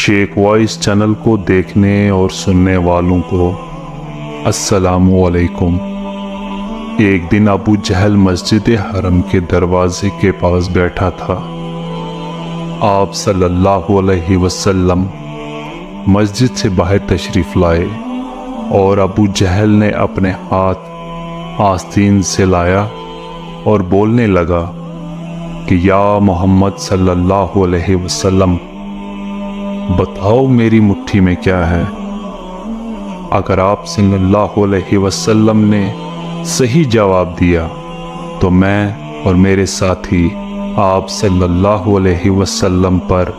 Sheikh voice channel को देखने और सुनने वालों को अस्सलामु अलैकुम। एक दिन अबू जहल मस्जिद हरम के दरवाजे के पास बैठा था। आप सल्लल्लाहु अलैहि वसल्लम मस्जिद से बाहर तशरीफ़ लाए और अबू जहल ने अपने हाथ आस्तीन से लाया और बोलने लगा कि या मोहम्मद सल्लल्लाहु अलैहि वसल्लम, बताओ मेरी मुट्ठी में क्या है। अगर आप सल्लल्लाहु अलैहि वसल्लम ने सही जवाब दिया तो मैं और मेरे साथी आप सल्लल्लाहु अलैहि वसल्लम पर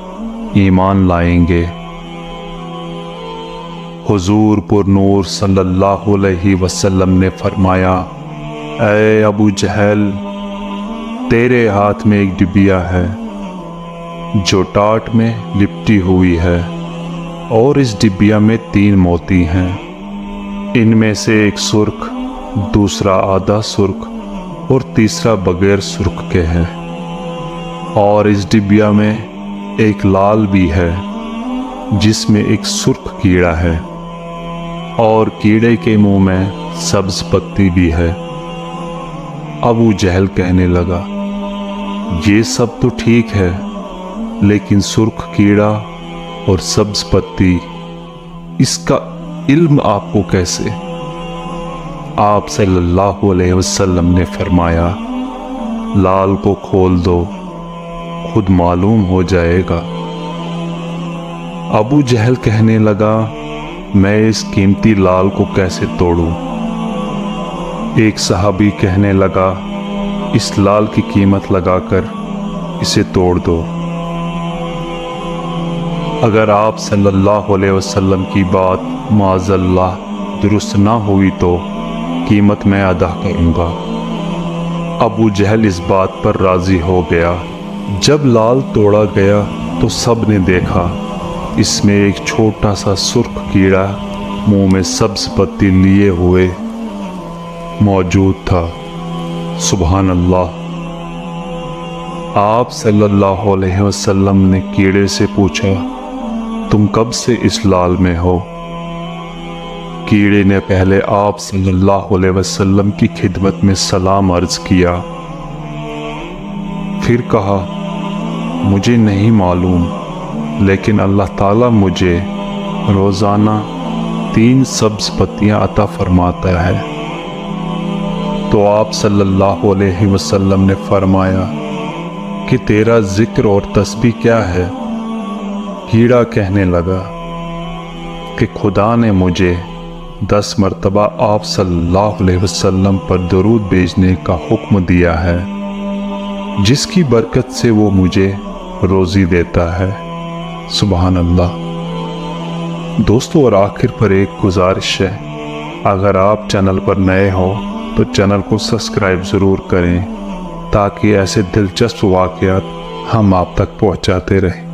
ईमान लाएंगे। हुजूर पुरनूर सल्लल्लाहु अलैहि वसल्लम ने फरमाया, ऐ अबू जहल, तेरे हाथ में एक डिबिया है जो टाट में लिपटी हुई है और इस डिबिया में 3 मोती हैं। इनमें से एक सुर्ख, दूसरा आधा सुर्ख और तीसरा बगैर सुर्ख के है। और इस डिबिया में एक लाल भी है जिसमें एक सुर्ख कीड़ा है और कीड़े के मुंह में सब्ज पत्ती भी है। अबू जहल कहने लगा, ये सब तो ठीक है, लेकिन सुर्ख कीड़ा और सब्ज पत्ती, इसका इल्म आपको कैसे? आप सल्लल्लाहु अलैहि वसल्लम ने फरमाया, लाल को खोल दो, खुद मालूम हो जाएगा। अबू जहल कहने लगा, मैं इस कीमती लाल को कैसे तोड़ूं? एक सहाबी कहने लगा, इस लाल की कीमत लगाकर इसे तोड़ दो। अगर आप सल्लल्लाहु अलैहि वसल्लम की बात माज़अल्लाह दुरुस्त ना हुई तो कीमत मैं अदा करूँगा। अबू जहल इस बात पर राज़ी हो गया। जब लाल तोड़ा गया तो सब ने देखा इसमें एक छोटा सा सुर्ख कीड़ा मुंह में सब्ज पत्ती लिए हुए मौजूद था। सुभान अल्लाह। आप सल्लल्लाहु अलैहि वसल्लम ने कीड़े से पूछा, तुम कब से इस लाल में हो? कीड़े ने पहले आप सल्लल्लाहु अलैहि वसल्लम की खिदमत में सलाम अर्ज किया, फिर कहा, मुझे नहीं मालूम, लेकिन अल्लाह ताला मुझे रोज़ाना 3 सब्ज पत्तियां अता फरमाता है। तो आप सल्लल्लाहु अलैहि वसल्लम ने फरमाया कि तेरा जिक्र और तस्बीह क्या है? कीड़ा कहने लगा कि खुदा ने मुझे 10 मरतबा आप सल्लल्लाहु अलैहि वसल्लम पर दरूद भेजने का हुक्म दिया है, जिसकी बरकत से वो मुझे रोज़ी देता है। सुभान अल्लाह। दोस्तों, और आखिर पर एक गुजारिश है, अगर आप चैनल पर नए हो तो चैनल को सब्सक्राइब ज़रूर करें ताकि ऐसे दिलचस्प वाक़यात हम आप तक पहुंचाते रहें।